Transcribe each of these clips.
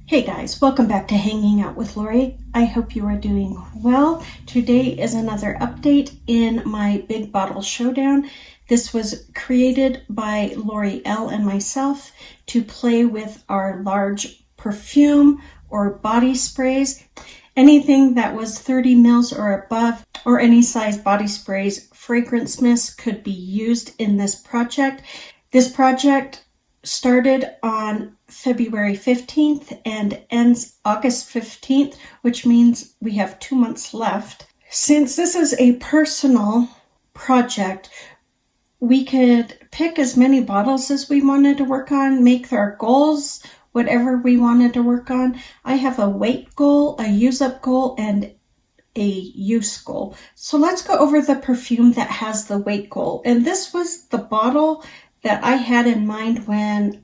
Hey guys, welcome back to Hanging Out with Lori. I hope you are doing well. Today is another update in my Big Bottle Showdown. This was created by Lori L and myself to play with our large perfume or body sprays. Anything that was 30 mils or above, or any size body sprays, fragrance mist could be used in this project. This project started on February 15th and ends August 15th, which means we have 2 months left. Since this is a personal project, we could pick as many bottles as we wanted to work on, make our goals whatever we wanted to work on. I have a weight goal, a use up goal, and a use goal. So let's go over the perfume that has the weight goal. And this was the bottle that I had in mind when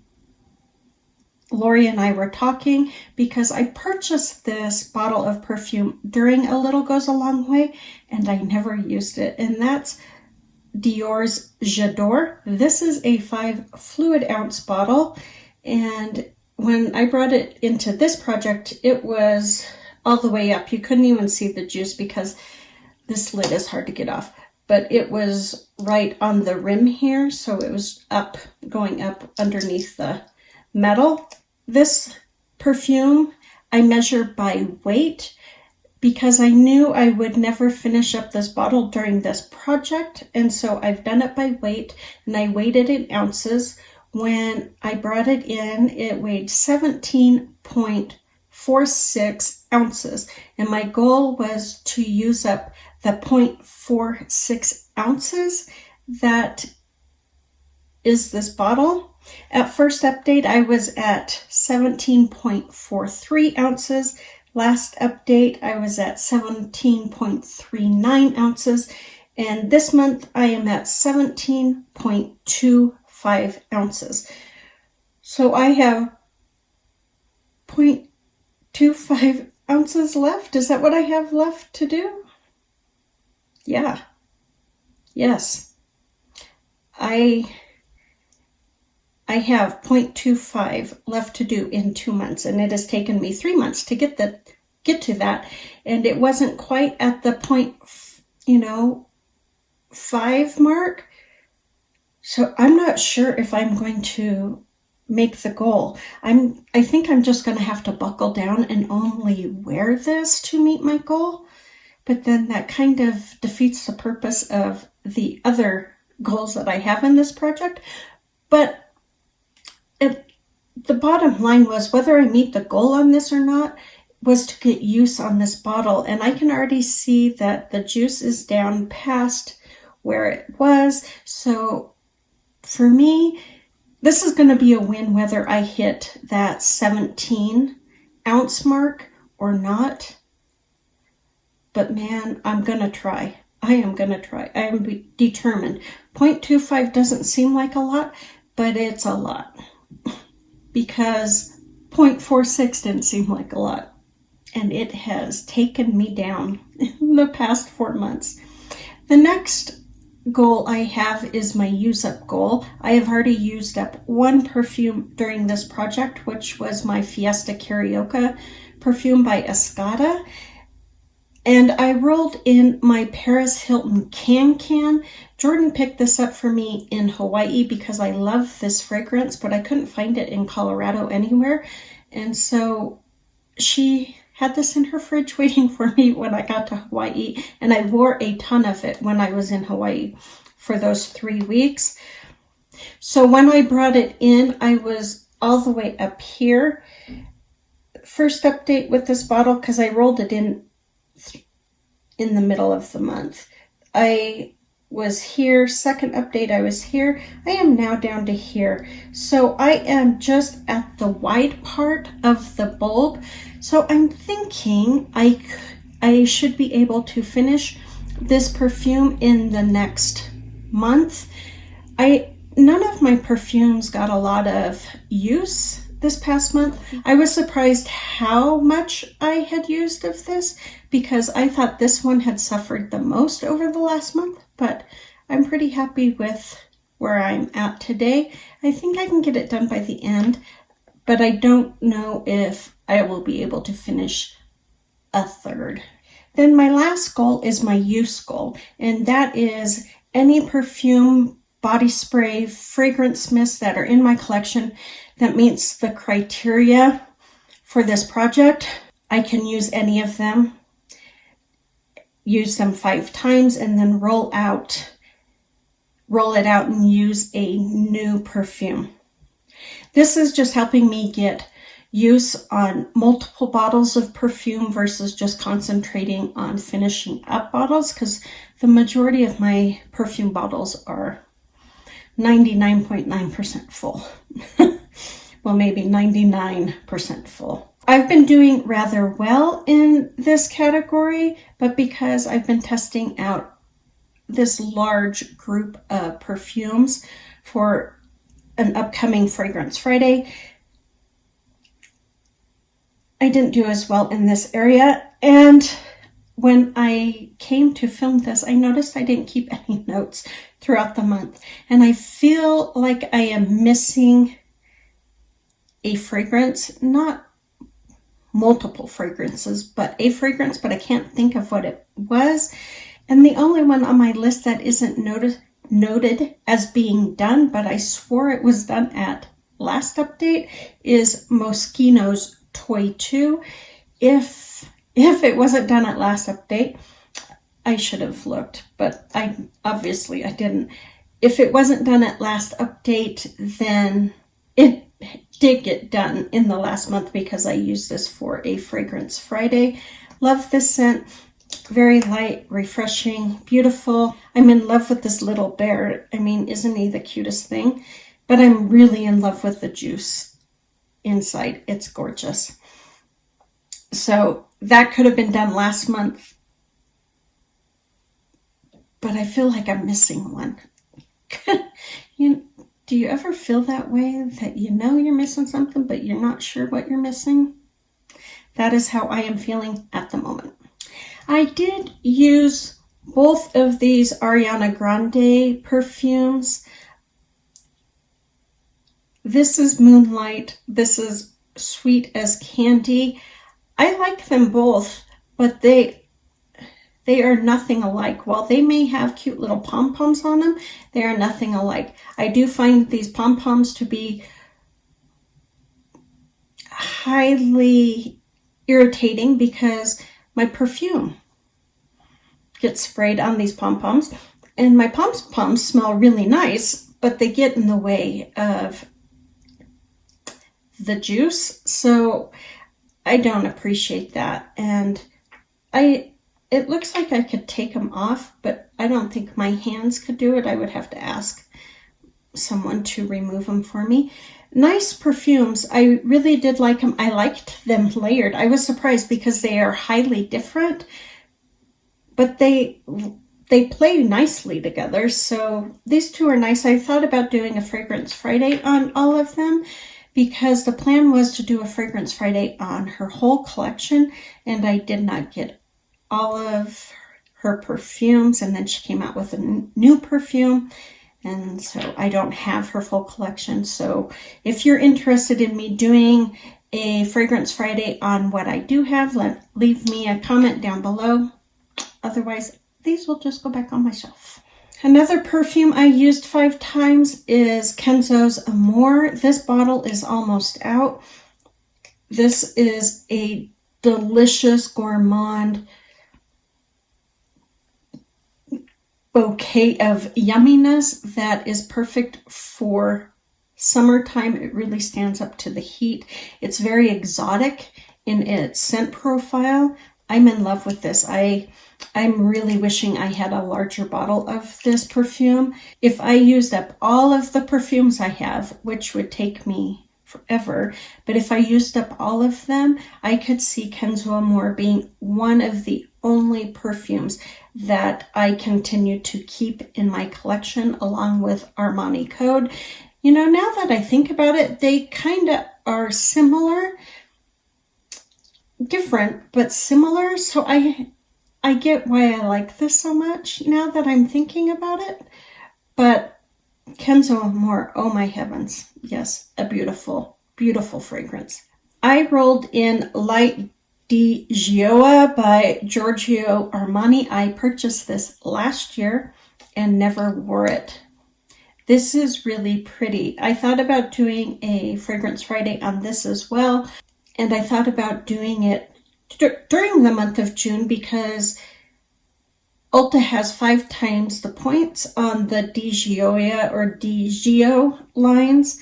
Lori and I were talking, because I purchased this bottle of perfume during A Little Goes a Long Way and I never used it, and that's Dior's J'adore. This is a 5 fluid ounce bottle, and when I brought it into this project, it was all the way up. You couldn't even see the juice because this lid is hard to get off. But it was right on the rim here, so it was up, going up underneath the metal. This perfume I measured by weight because I knew I would never finish up this bottle during this project, and so I've done it by weight, and I weighed it in ounces. When I brought it in, it weighed 17.46 ounces, and my goal was to use up the 0.46 ounces that is this bottle. At first update, I was at 17.43 ounces. Last update, I was at 17.39 ounces. And this month, I am at 17.25 ounces. So I have 0.25 ounces left. Is that what I have left to do? Yeah. Yes. I have 0.25 left to do in 2 months, and it has taken me 3 months to get to that, and it wasn't quite at the 0.5 mark. So I'm not sure if I'm going to make the goal. I think I'm just going to have to buckle down and only wear this to meet my goal. But then that kind of defeats the purpose of the other goals that I have in this project. But the bottom line was, whether I meet the goal on this or not, was to get use on this bottle. And I can already see that the juice is down past where it was. So for me, this is going to be a win whether I hit that 17 ounce mark or not. But man, I'm going to try. I am going to try. I am determined. 0.25 doesn't seem like a lot, but it's a lot. Because 0.46 didn't seem like a lot. And it has taken me down in the past 4 months. The next goal I have is my use up goal. I have already used up one perfume during this project, which was my Fiesta Karaoke perfume by Escada. And I rolled in my Paris Hilton Can. Jordan picked this up for me in Hawaii because I love this fragrance, but I couldn't find it in Colorado anywhere. And so she had this in her fridge waiting for me when I got to Hawaii. And I wore a ton of it when I was in Hawaii for those 3 weeks. So when I brought it in, I was all the way up here. First update with this bottle, because I rolled it in the middle of the month. I was here. Second update, I was here. I am now down to here. So I am just at the wide part of the bulb. So I'm thinking I should be able to finish this perfume in the next month. None of my perfumes got a lot of use this past month. I was surprised how much I had used of this, because I thought this one had suffered the most over the last month, but I'm pretty happy with where I'm at today. I think I can get it done by the end, but I don't know if I will be able to finish a third. Then my last goal is my use goal, and that is any perfume, body spray, fragrance mists that are in my collection that meets the criteria for this project. I can use any of them, use them 5 times, and then roll it out and use a new perfume. This is just helping me get use on multiple bottles of perfume versus just concentrating on finishing up bottles, because the majority of my perfume bottles are 99.9% full. Well, maybe 99% full. I've been doing rather well in this category, but because I've been testing out this large group of perfumes for an upcoming Fragrance Friday, I didn't do as well in this area. And when I came to film this, I noticed I didn't keep any notes throughout the month. And I feel like I am missing a fragrance, not multiple fragrances, but a fragrance, but I can't think of what it was. And the only one on my list that isn't noted as being done, but I swore it was done at last update, is Moschino's Toy 2. If it wasn't done at last update, I should have looked, but I didn't. If it wasn't done at last update, then it did get done in the last month because I used this for a Fragrance Friday. Love this scent. Very light, refreshing, beautiful. I'm in love with this little bear. I mean, isn't he the cutest thing? But I'm really in love with the juice inside. It's gorgeous. So that could have been done last month, but I feel like I'm missing one. Do you ever feel that way, that you know you're missing something, but you're not sure what you're missing? That is how I am feeling at the moment. I did use both of these Ariana Grande perfumes. This is Moonlight. This is Sweet as Candy. I like them both, but they are nothing alike. While they may have cute little pom-poms on them, they are nothing alike. I do find these pom-poms to be highly irritating because my perfume gets sprayed on these pom-poms, and my pom-poms smell really nice, but they get in the way of the juice, so I don't appreciate that. And it looks like I could take them off, but I don't think my hands could do it. I would have to ask someone to remove them for me. Nice perfumes. I really did like them. I liked them layered. I was surprised because they are highly different, but they play nicely together. So these two are nice. I thought about doing a Fragrance Friday on all of them because the plan was to do a Fragrance Friday on her whole collection, and I did not get all of her perfumes, and then she came out with a new perfume, and so I don't have her full collection. So if you're interested in me doing a Fragrance Friday on what I do have, leave me a comment down below. Otherwise, these will just go back on my shelf. Another perfume I used 5 times is Kenzo's Amour. This bottle is almost out. This is a delicious gourmand bouquet of yumminess that is perfect for summertime. It really stands up to the heat. It's very exotic in its scent profile. I'm in love with this. I'm really wishing I had a larger bottle of this perfume. If I used up all of the perfumes I have, which would take me forever, but if I used up all of them, I could see Kenzo Amour being one of the only perfumes that I continue to keep in my collection along with Armani Code. You know, now that I think about it, they kind of are similar, different, but similar. So I get why I like this so much now that I'm thinking about it. But Kenzo Amour, oh my heavens. Yes, a beautiful beautiful fragrance. I rolled in Light di Gioia by Giorgio Armani. I purchased this last year and never wore it. This is really pretty. I thought about doing a Fragrance Friday on this as well, and I thought about doing it during the month of June because Ulta has 5 times the points on the Di Gioia or Di Gio lines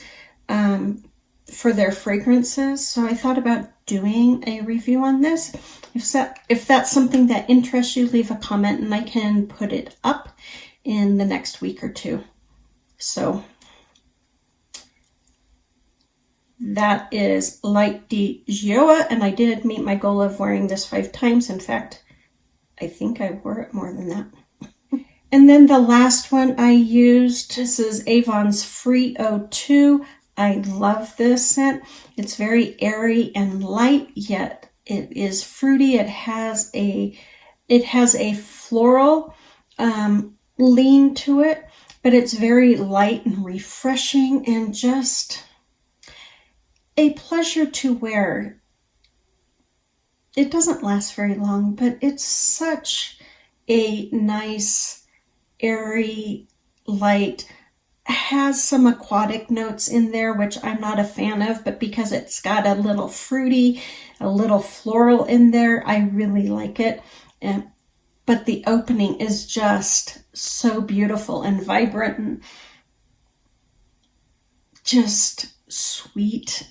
for their fragrances. So I thought about doing a review on this. If that's something that interests you, leave a comment and I can put it up in the next week or two. So that is Light di Gioia, and I did meet my goal of wearing this 5 times. In fact, I think I wore it more than that. And then the last one I used, this is Avon's Free 02. I love this scent. It's very airy and light, yet it is fruity. It has a floral lean to it, but it's very light and refreshing and just a pleasure to wear. It doesn't last very long, but it's such a nice, airy, light, has some aquatic notes in there, which I'm not a fan of, but because it's got a little fruity, a little floral in there, I really like it. But the opening is just so beautiful and vibrant and just sweet,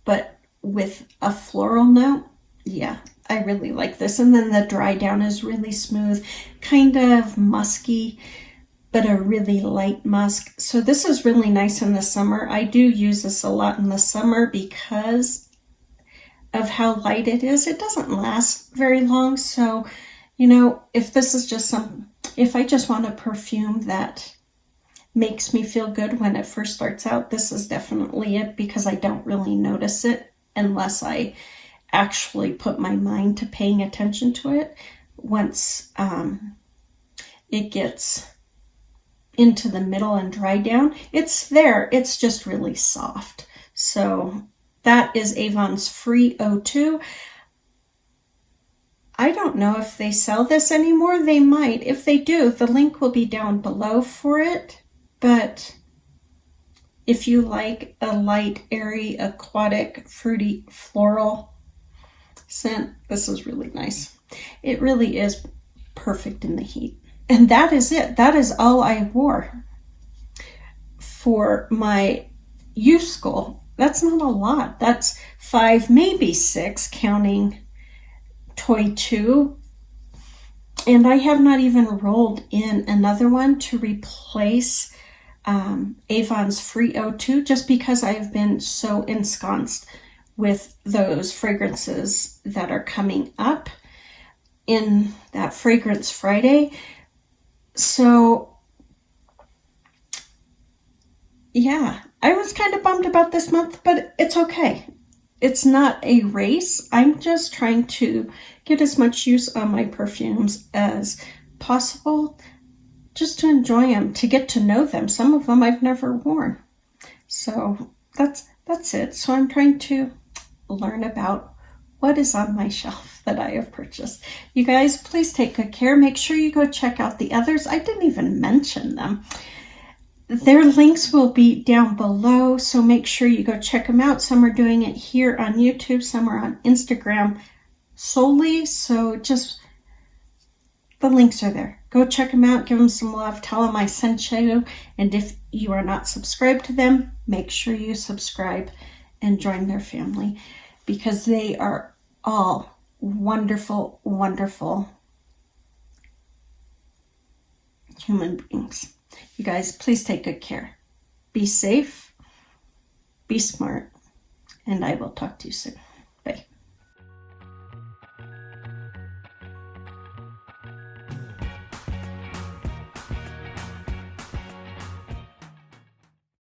but with a floral note. Yeah, I really like this. And then the dry down is really smooth, kind of musky, but a really light musk. So this is really nice in the summer. I do use this a lot in the summer because of how light it is. It doesn't last very long. So, you know, if this is just if I just want a perfume that makes me feel good when it first starts out, this is definitely it, because I don't really notice it unless I actually put my mind to paying attention to it. Once it gets into the middle and dry down, it's there. It's just really soft. So that is Avon's Free 02. I don't know if they sell this anymore. They might. If they do, the link will be down below for it. But if you like a light, airy, aquatic, fruity, floral scent, this is really nice. It really is perfect in the heat. And that is it. That is all I wore for my use goal. That's not a lot. That's 5, maybe 6, counting Toy 2. And I have not even rolled in another one to replace Avon's Free 02, just because I've been so ensconced with those fragrances that are coming up in that Fragrance Friday. So yeah, I was kind of bummed about this month, but it's okay. It's not a race. I'm just trying to get as much use on my perfumes as possible, just to enjoy them, to get to know them. Some of them I've never worn. So that's it. So I'm trying to learn about what is on my shelf that I have purchased. You guys, please take good care. Make sure you go check out the others. I didn't even mention them. Their links will be down below, so make sure you go check them out. Some are doing it here on YouTube, some are on Instagram solely, so just the links are there. Go check them out, give them some love, tell them I sent you, and if you are not subscribed to them, make sure you subscribe and join their family, because they are all wonderful, wonderful human beings. You guys, please take good care. Be safe, be smart, and I will talk to you soon.